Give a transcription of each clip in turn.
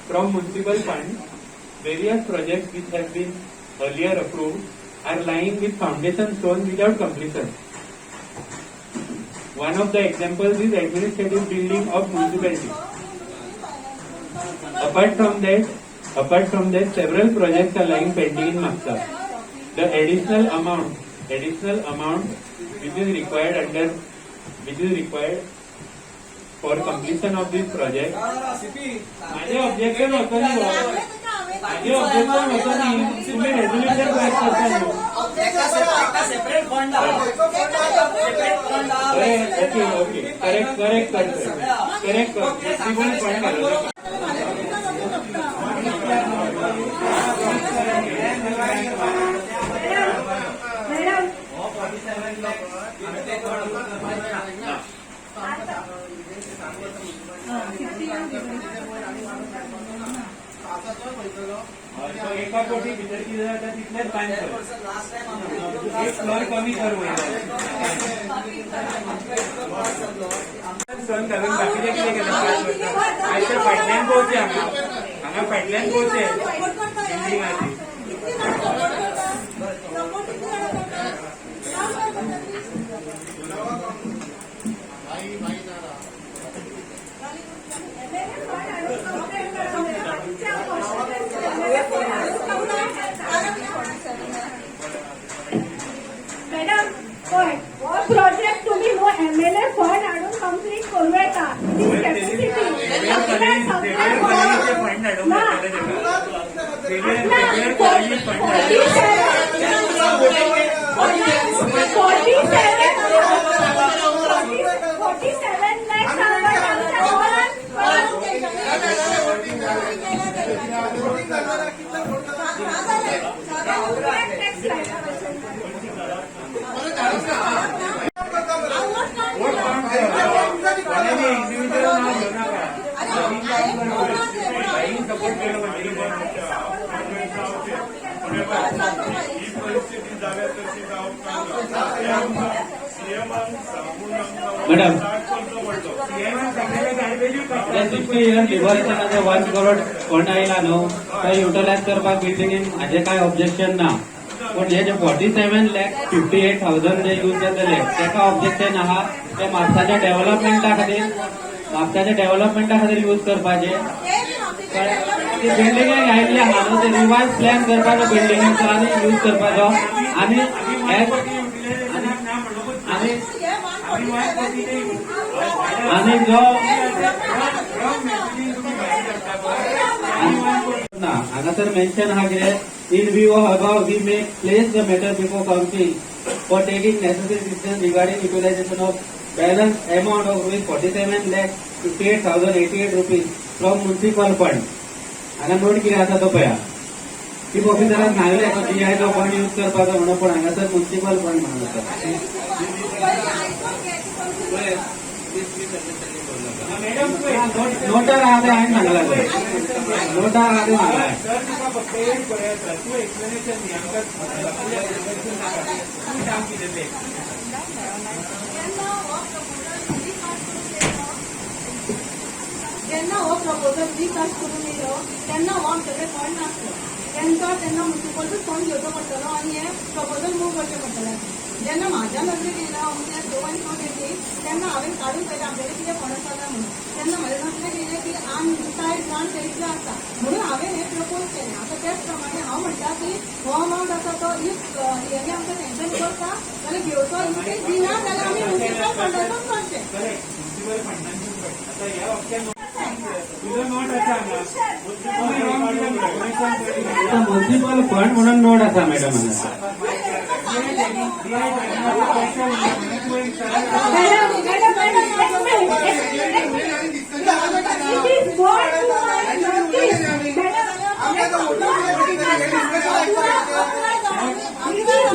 from municipal fund. Various projects which have been earlier approved are lying with foundation stone without completion. One of the examples is administrative building of municipality. Apart from that, several projects are lying pending in Maksa. The additional amount which is required for completion of this project. माझे objection होतं नाही तुम्ही resolution pass करता okay correct एका कोटी भितर किती जाता तितलेच फायन एक फ्लोर कमी कर सण घालून बाकीचे कितें केलें आयच्या फाटल्यान पोवचे हांगा फाटल्यान पोवचे बिल्डिंगाची प्रोजेक्ट तुम्ही MLA फंड आणून कंप्लीट करू येता Madam, लिबरेशन 1 crore फंड आयला न्हू तो युटिलायज करपाक बिल्डिंगेन हाजे काय ऑब्जेक्शन ना पण हे जे 47,58,000 जे यूज जातले तेका ऑब्जेक्शन आहा ते म्हापसाच्या डेव्हलपमेंटा खातीर यूज करपाचे बिल्डिंगेक आयिल्ले आहा न्हू ते रिवायज प्लॅन करपाचो बिल्डिंगेचो आनी यूज करपाचो आनी जो हांगासर मेन्शन आहा कितें in view of above we may place the matter before council for taking necessary decision regarding utilization of balance amount of ₹47,58,088 from municipal fund. हांगा नोट कितें आसा तो पळया चीफ ऑफिसरान सांगले DI जो फंड यूज करपाचो म्हणून पण हांगासर म्युनिसिपल फंड म्हणून आसा. नोटार आहा ते हांवें सांगला नोटार आहा ते सांगला जेन्ना हो प्रपोजल रिकास्ट करून येयलो तेन्ना हो आमचे फंड नासलो तेन्ना म्युनिसिपलचो फंड घेवचो पडटलो आनी हे प्रपोजल मूव करचें पडटलें. जेन्ना म्हाज्या नदरेक येयलो म्हणजे दोन कोट येयली तेन्ना हांवें काडून पळयलें आपल्याला कितें फंड आसा म्हणून तेन्ना म्हाज्या नदरेक येयलें की सायड प्लान इतलो आसा म्हणून हांवें हें प्रपोज केलें. आतां त्याच प्रमाणे हांव म्हणटा की हो अमावंट आसा तो इफ हेणी आमकां सँक्शन करता जाल्यार घेवचो इनकेस दिना जाल्यार आमी म्युनिसिपल फंडाचोच करचें. म्युनिसिपल फंड म्हणून नोट आसा madam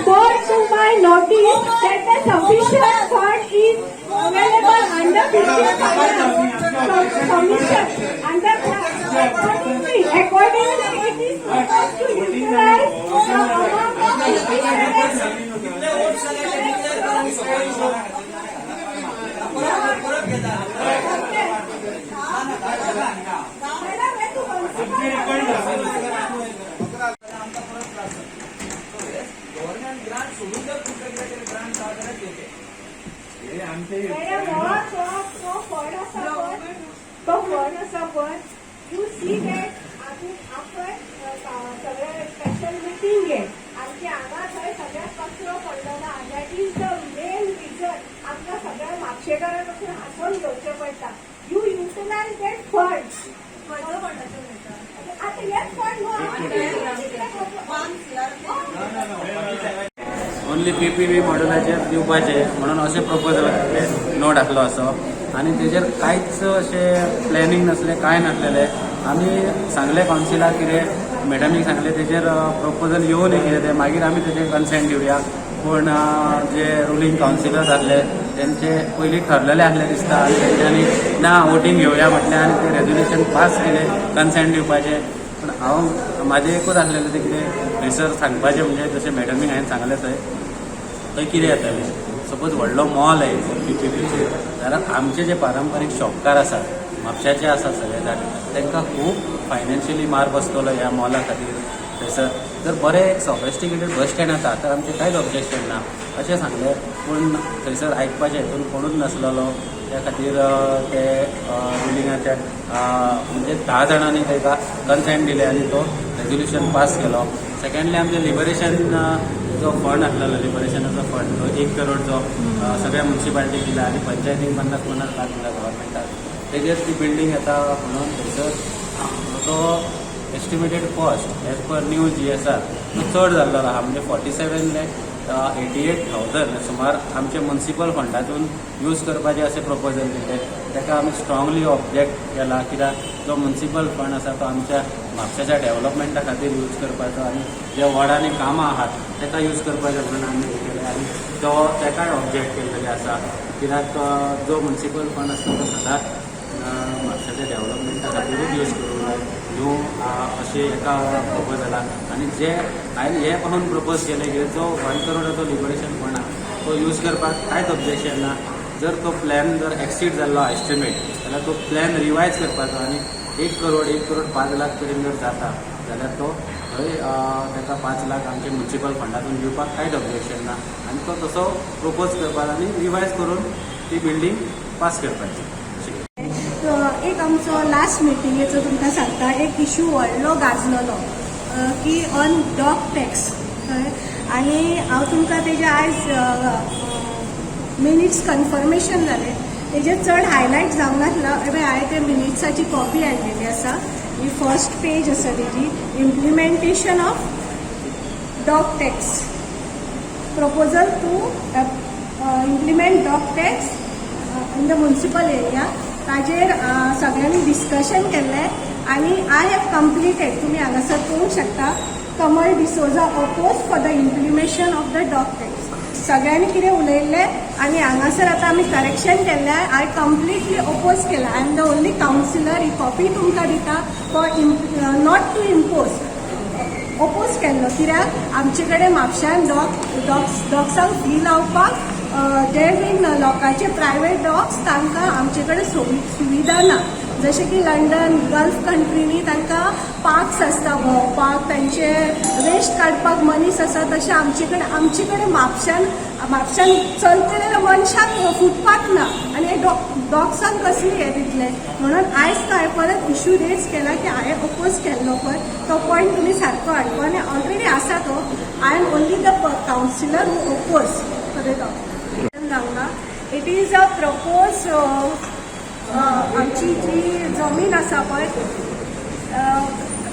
brought to my notice that the sufficient fund is available under commission under accordingly it is supposed to utilize the amount of ती डेट आपण सगळे स्पेशल मिटींग घे आमची हांगा थंय सगळ्यात कचरो पडलो ना. That is the main reason आमकां सगळ्या म्हापशेकारां पासून हांसून घेवचें पडटा. You utilise that funds. आता हेच फंड ओन्ली PPP मॉड्युलाचेर दिवपाचे म्हणून अशें प्रपोजल नोट आसलो असो आनी तेजेर कांयच अशें प्लॅनिंग नासलें कांय नासलेलें. आमी सांगलें कावन्सिलाक कितें मॅडमीक सांगलें तेजेर प्रपोजल येवन कितें तें मागीर आमी तेजेर कन्सेंट दिवया. पूण जे रुलींग कावन्सिलर्स आसले तेंचे पयलीं ठरलेलें आसलें दिसता आनी तेंच्यांनी ना वोटींग घेवया म्हटलें आनी तें रेजोल्युशन पास केलें कन्सेंट दिवपाचें. पूण हांव म्हाजें एकूच आसलेलें तें कितें थंयसर सांगपाचें म्हणजे जशें मॅडमीक हांवें सांगलें थंय कितें जातालें. सपोज व्हडलो मॉल आहे PPPचेर जाल्यार आमचे जे पारंपारीक शॉपकार आसात म्हापशाचे आसात सगळे जाण तांकां खूब फायनान्शियली मार बसतलो ह्या मॉला खातीर. थंयसर जर बरें एक सोफिस्टिकेटेड बस स्टँड आसा तर आमचें कांयच ऑब्जेक्शन ना अशें सांगलें. पूण थंयसर आयकपाचें हितून कोणूच नासलेलो. त्या खातीर ते रुलिंगाच्या म्हणजे 10 जाणांनी ताका कन्सेंट दिलें आनी तो रेजोल्युशन पास केलो. सेकंडली आमचें लिबरेशन जो फंड आसलेलो लिबरेशनाचो फंड तो 1 करोड जो सगळ्या म्युन्सिपालिटीक दिला आनी पंचायतीक 50-50 लाख दिला गव्हर्मेंटाक. तेजेर ती बिल्डींग येता म्हणून थंयसर तो estimated cost as per new GSR तो चड जाल्लो आहा. म्हणजे 47,88,000 सुमार आमचे म्युन्सिपल फंडातून यूज करपाचें अशें प्रपोजल दिलें. ताका आमी स्ट्रॉंगली ऑब्जेक्ट केला कित्याक जो म्युन्सिपल फंड आसा तो आमच्या म्हापशाच्या डेव्हलपमेंटा खातीर यूज करपाचो आनी जे वॉर्डांनी कामां आहात ताका यूज करपाचें म्हणून आमी हें केलें आनी तो ताकाय ऑब्जेक्ट केल्लेलें आसा. कित्याक जो म्युन्सिपल फंड आसता तो सदांच म्हापशाच्या डेव्हलपमेंटा खातीरूच यूज करूंक जाय न्यू अशें एका प्रपोजलाक. आनी जे हांवें हें पासून प्रपोज केलें की जो 1 करोडाचो लिबरेशन फंड आहा तो यूज करपाक कांयच ऑब्जेक्शन ना. जर तो प्लॅन जर एक्सीड जाल्लो एस्टिमेट जाल्यार तो प्लॅन रिवायज करपाचो आनी 1 करोड 5 लाख पर्यंत जर जाता जाल्यार तो थंय ताका 5 लाख आमचे म्युन्सिपल फंडातून दिवपाक कांयच ऑब्जेक्शन ना. आनी तो तसो प्रपोज करपाक आनी रिवायज करून ती बिल्डींग पास करपाची. एक आमचो लास्ट मिटिंगेचो तुमकां सांगता एक इश्यू व्हडलो गाजलेलो की ऑन डॉग टॅक्स. आनी हांव तुमकां तेजे आयज मिनिट्स कन्फर्मेशन जालें तेजे चड हायलायट जावंक नासला. हांवें ते मिनिट्साची कॉपी हाडलेली आसा. ही फर्स्ट पेज आसा तेजी implementation of dog tax proposal to implement dog tax in the municipal area. ताजेर सगळ्यांनी डिस्कशन केल्लें आनी आय हॅव कंप्लिटेड. तुमी हांगासर पळोवंक शकता Kamal D'Souza oppose for the implementation of the dog tax. सगळ्यांनी कितें उलयल्लें आनी हांगासर आतां आमी करेक्शन केल्लें. आय कंप्लिटली ओपोज केला. I am the only councillor. ही कॉपी तुमकां दिता for not to impose. Oppose केल्लो कित्याक आमचे कडेन म्हापशान डॉग्सांक फी लावपाक जे बीन लोकांचे प्रायवेट डॉग्स तांकां आमचे कडेन सुविधा ना. जशें की लंडन गल्फ कंट्रीनी तांकां पार्क्स आसता भोंवपाक तांचे वेस्ट काडपाक मनीस आसा. तशें आमचे कडेन म्हापशान चलतलेल्या मनशाक फुटपाथ ना आनी हे डॉग्सांक कसली हें दितले म्हणून आयज हांवें परत इश्यू रेज केला की हांवें ओपोज केल्लो पळय तो पॉयंट तुमी सारको हाडलो आनी ऑलरेडी आसा तो. I am only the councillor who oppose for the dog. It is a propose आमची जी जमीन आसा पळय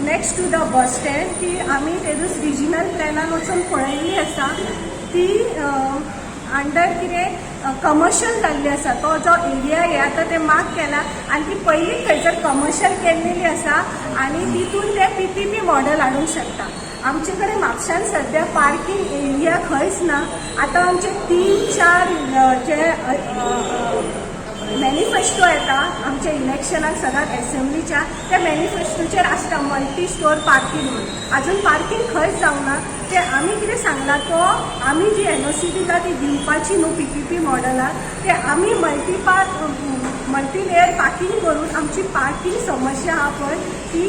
next to the bus stand ती आमी तेजूच रिजनल प्लॅनान वचून पळयल्ली आसा. ती अंडर कितें कमर्शियल जाल्ली आसा. तो जो एरिया हे आतां ते मार्क केला आनी ती पयलीं थंयसर कमर्शियल केल्लेली आसा आनी तितून ते PPP मॉडेल हाडूंक शकता. आमचे कडेन म्हापशान सद्या पार्किंग एरिया खंयच ना. आतां आमचे 3-4 जे मॅनिफेस्टो येता आमच्या इलेक्शनाक सदांच एसेंब्लीच्या त्या मॅनिफेस्टोचेर आसता मल्टी स्टोर पार्किंग म्हणून. आजून पार्किंग खंयच जावंक ना. ते आमी कितें सांगला तो आमी जी NOC दिता ती दिवपाची न्हू PPP मॉडेलाक. ते आमी मल्टी लेयर पार्किंग करून आमची पार्किंग समस्या आहा पळय ती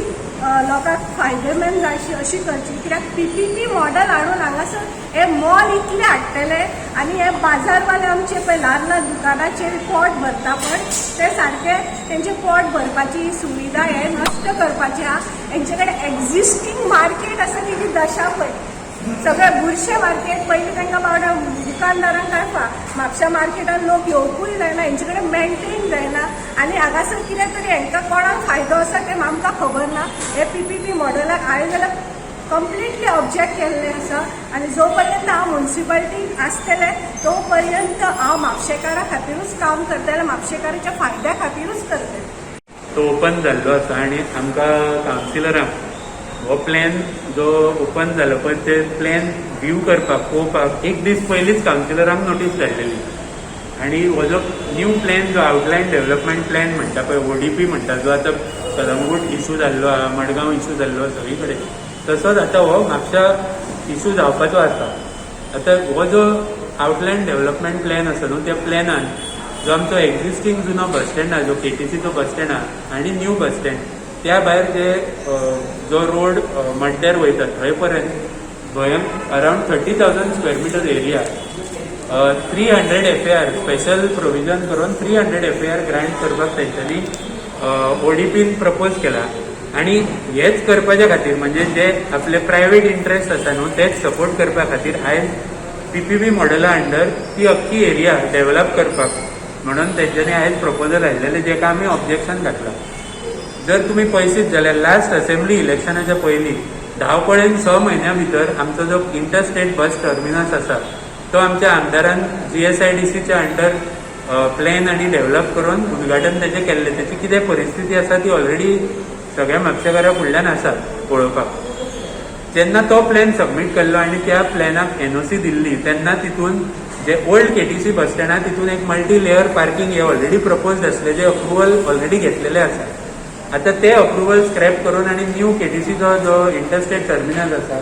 लोकांक फायदेमंद जायची अशी करची, कित्याक PPP मॉडेल हाडून हांगासर हे मॉल इतले हाडटले आनी हे बाजारवाले आमचे पळय ल्हान ल्हान दुकानाचेर पोट भरता पण ते सारके तेंचे पोट भरपाची सुविधा हे नश्ट करपाची आहा. हेंचे कडेन एक्झिस्टींग मार्केट आसा तेजी दशा पळय, सगळे बुरशे मार्केट पयलीं तांकां बावडा दुकानदारांक काडपा, म्हापशा मार्केटान लोक येवपूय जायना, हेंचे कडेन मेंटेन जायना आनी हांगासर कितें तरी हेंकां कोणाक फायदो आसा तें आमकां खबर ना. हे PPP मॉडेलाक हांवें जाल्यार कंप्लिटली ऑब्जेक्ट केल्लें आसा आनी जो पर्यंत हांव म्युन्सिपालिटीन आसतलें तो पर्यंत हांव म्हापशेकारा खातीरूच काम करतलें, म्हापशेकाराच्या फायद्या खातीरूच करतलें. तो ओपन जाल्लो आसा आनी आमकां कावन्सिलरांक हो प्लॅन जो ओपन जालो पळय ते प्लॅन व्ह्यू करपाक पळोवपाक एक दीस पयलींच कावन्सिलरांक नोटीस धाडलेली आनी हो जो न्यू प्लॅन जो आउटलायन डेव्हलपमेंट प्लॅन म्हणटा पळय ODP म्हणटा, जो आतां कलंगूट इशू जाल्लो आहा, मडगांव इशू जाल्लो सगळी कडेन, तसोच आतां हो म्हापशा इशू जावपाचो आसा. आतां हो जो आउटलायन डेव्हलपमेंट प्लॅन आसा न्हू, त्या प्लॅनान जो आमचो एक्झिस्टींग जुनो बस स्टँड आहा, जो KTCचो बस स्टँड आहा आनी न्यू बस स्टँड, त्या भायर जे जो रोड मड्ड्यार वयता थंय पर्यंत around 30,000 square metre area 300 FAR special provision करून 300 FAR ग्रांट करपाक तेंच्यांनी ODPन प्रपोज केला. आनी हेच करपाच्या खातीर म्हणजे जे आपले प्रायवेट इंट्रस्ट आसा न्हू तेच सपोर्ट करपा खातीर आयज PPP मॉडेला अंडर ती अख्खी एरिया डेव्हलप करपाक म्हणून तेंच्यांनी आयज प्रपोजल हाडलेलें, जेका आमी ऑब्जेक्शन घातलां. जर तुम्ही पळयशीत जाल्यार लास्ट असेंब्ली इलेक्शनाच्या पयलीं धावपळेन 6 म्हयन्या भितर आमचो जो इंटरस्टेट बस टर्मिनस आसा तो आमच्या आमदारान GSIDCच्या अंडर प्लॅन आनी डेव्हलप करून उद्घाटन तेजें केल्लें. तेची कितें परिस्थिती आसा ती ऑलरेडी सगळ्या म्हापशेकारा फुडल्यान आसा पळोवपाक. जेन्ना तो प्लॅन सबमीट केल्लो आनी त्या प्लॅनाक NOC दिल्ली तेन्ना तितून जे ओल्ड KTC बस स्टँड आहा तितून एक मल्टी लेयर पार्किंग हे ऑलरेडी प्रपोज्ड आसले, जे अप्रुवल ऑलरेडी घेतलेले आसा. आता ते अप्रुवल स्क्रॅप करून आनी न्यू KTCचो जो इंटरस्टेट टर्मिनल आसा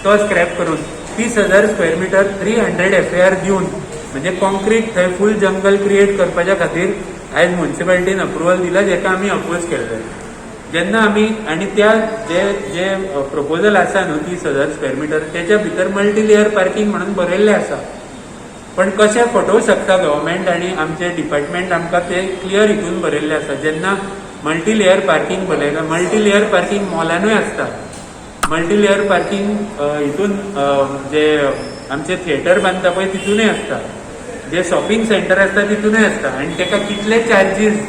तो स्क्रॅप करून 30,000 स्क्वेअर मिटर 300 FAR दिवन म्हणजे कॉन्क्रीट थंय फूल जंगल क्रिएट करपाच्या खातीर आयज म्युन्सिपालिटीन अप्रुवल दिला, जेका आमी अपोज केल्ले. जेन्ना आमी आनी त्या जे प्रपोजल आसा न्हू 30,000 स्क्वेअर मिटर तेच्या भितर मल्टी लेयर पार्किंग म्हणून बरयल्लें आसा. पण कशें फटोवंक शकता गव्हर्मेंट आनी आमचे डिपार्टमेंट आमकां ते क्लियर हितून बरयल्लें आसा. जेन्ना मल्टी लेयर पार्किंग बरयला, मल्टी लेयर पार्किंग मॉलानूय आसता, मल्टी लेयर पार्किंग हितून जे आमचे थिएटर बांदता पळय तितूनय आसता, जे शॉपिंग सेंटर आसता तितूनय आसता. आनी तेका कितले चार्जीस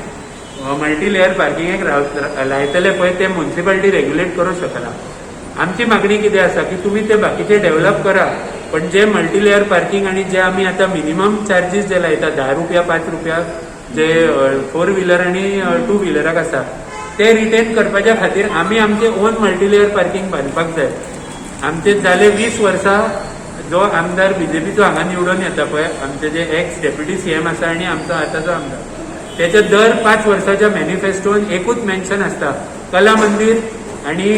मल्टी लेयर पार्किंगेक लायतले पळय ते म्युन्सिपालिटी रेग्युलेट करूंक शकना. आमची मागणी कितें आसा की तुमी ते बाकीचे डेव्हलप करा, पण जे मल्टी लेयर पार्किंग आनी जे आमी आतां मिनिमम चार्जीस जे लायता 10 रुपया 5 रुपया जे 4 व्हिलर आणि 2 व्हिलराक आसा ते रिटेन करपाच्या खातीर आमी आमचे ओन मल्टीलेयर पार्किंग बांदपाक जाय. आमचे जाले 20 वर्सां जो आमदार BJPचो हांगा निवडून येता पळय, आमचे जे एक्स डेप्युटी CM आसा आनी आमचो आतांचो आमदार, त्याच्या दर 5 वर्साच्या मॅनिफेस्टोन एकूच मेन्शन आसता कला मंदिर आणि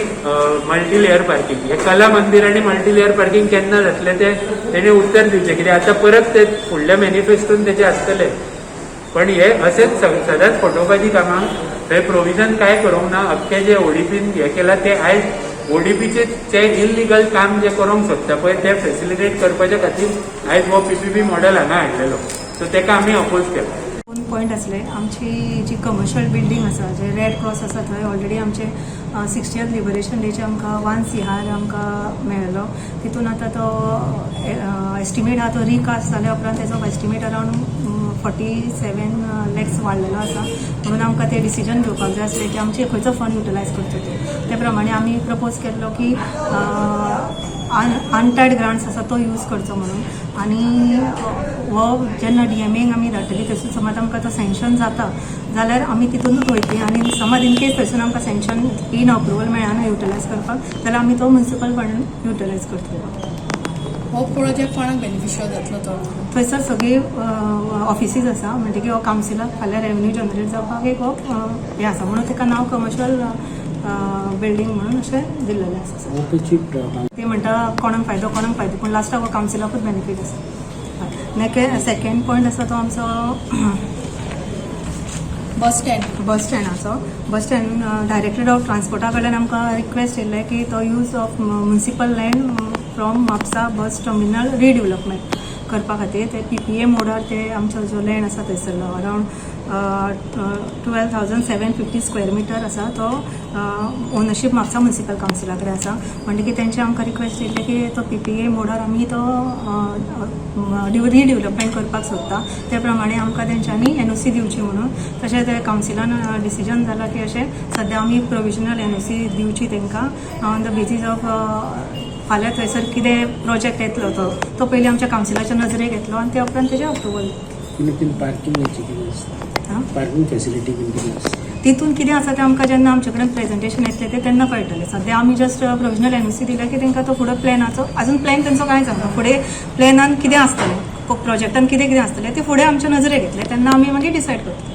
मल्टीलेयर पार्किंग. हे कला मंदिर आणि मल्टीलेयर पार्किंग केन्ना जातले ते तेणे उत्तर दिवचें, कित्याक आतां परत ते फुडल्या मॅनिफेस्टोन तेचे आसतले. पण हे असेच सदांच फटोवपाची कामां थंय प्रोविजन काय करूंक ना. अख्खे जे ODPन हे केला ते आयज ODPचे जे इलिगल काम जे करूंक सोदता पळय ते फॅसिलिटेट करपाच्या खातीर आयज हो PPP मॉडेल हांगा हाडलेलो. सो तेका आमी अपोज केला. 2 पॉयंट आसले. आमची जी कमर्शियल बिल्डींग आसा, जे रेड क्रॉस आसा थंय ऑलरेडी आमचे 60th लिबरेशन डेचे आमकां 1 CR आमकां मेळ्ळो. तितून आतां तो एस्टिमेट आहा तो रिकास्ट जाल्या उपरांत तेजो एस्टिमेट अरावंड 47 lakhs वाडलेलो आसा. म्हणून आमकां ते डिसिजन घेवपाक जाय आसलें की आमचे खंयचो फंड युटिलायज करचो ते प्रमाणे आमी प्रपोज केल्लो की अनटायड ग्रांट्स आसा तो यूज करचो म्हणून. आनी हो जेन्ना DMAक आमी धाडटली थंयसून समज आमकां तो सँक्शन जाता जाल्यार आमी तितूनूच वयतली. आनी समज इन केस थंयसून आमकां सँक्शन इन अप्रुवल मेळना युटिलायज करपाक जाल्यार आमी तो म्युन्सिपल फंड युटिलायज करतलो. हो प्रोजेक्ट कोणाक बेनिफिशियल जातलो तो? थंयसर सगळी ऑफिसीस आसा, म्हणजे की हो कावन्सिलाक फाल्यां रेवन्यू जनरेट जावपाक एक हो हें आसा म्हणून ताका नांव कमर्शियल बिल्डींग म्हणून अशें दिल्लेलें आसा. ते म्हणटा कोणाक फायदो पूण लास्टाक हो कावन्सिलाकूच बेनिफीट आसा. सेकंड पॉयंट आसा तो आमचो बस स्टँडाचो बस स्टँड डायरेक्टर ऑफ ट्रान्सपोर्टा कडल्यान आमकां रिक्वेस्ट येयल्लें की तो use of municipal land from Mapusa bus terminal redevelopment करपा खातीर ते PPA मोडार ते आमचो जो लँड आसा थंयसरलो अरावंड 12,750 स्क्वेअर मिटर आसा तो ओनरशीप म्हापसा म्युनिसिपल कावन्सिला कडेन आसा म्हणटकीर तेंचे आमकां रिक्वेस्ट येयल्ले की तो PPA मोडार आमी तो रिडेवलपमेंट करपाक सोदता ते प्रमाणे आमकां तेंच्यांनी NOC दिवची म्हणून तशें ते कावन्सिलान डिसिजन जालां की अशें सद्या आमी प्रोविजनल NOC दिवची तेंकां ऑन द बेजीस ऑफ फाल्यां थंयसर कितें प्रोजेक्ट येतलो तो पयलीं आमच्या कावन्सिलाच्या नजरेक येतलो आनी ते उपरांत तेजें अप्रुवल पार्किंग फॅसिलिटी कितें आसा तितून कितें आसा तें आमकां जेन्ना आमचे कडेन प्रेझेंटेशन येतलें तें तेन्ना कळटलें सद्या आमी जस्ट प्रोविजनल NOC दिल्या की तेंकां तो फुडें प्लॅनाचो आजून प्लॅन तेंचो कांयच ना फुडें प्लॅनान कितें आसतलें प्रोजेक्टान कितें आसतलें तें फुडें आमच्या नजरेक येतलें तेन्ना आमी मागीर डिसायड करतले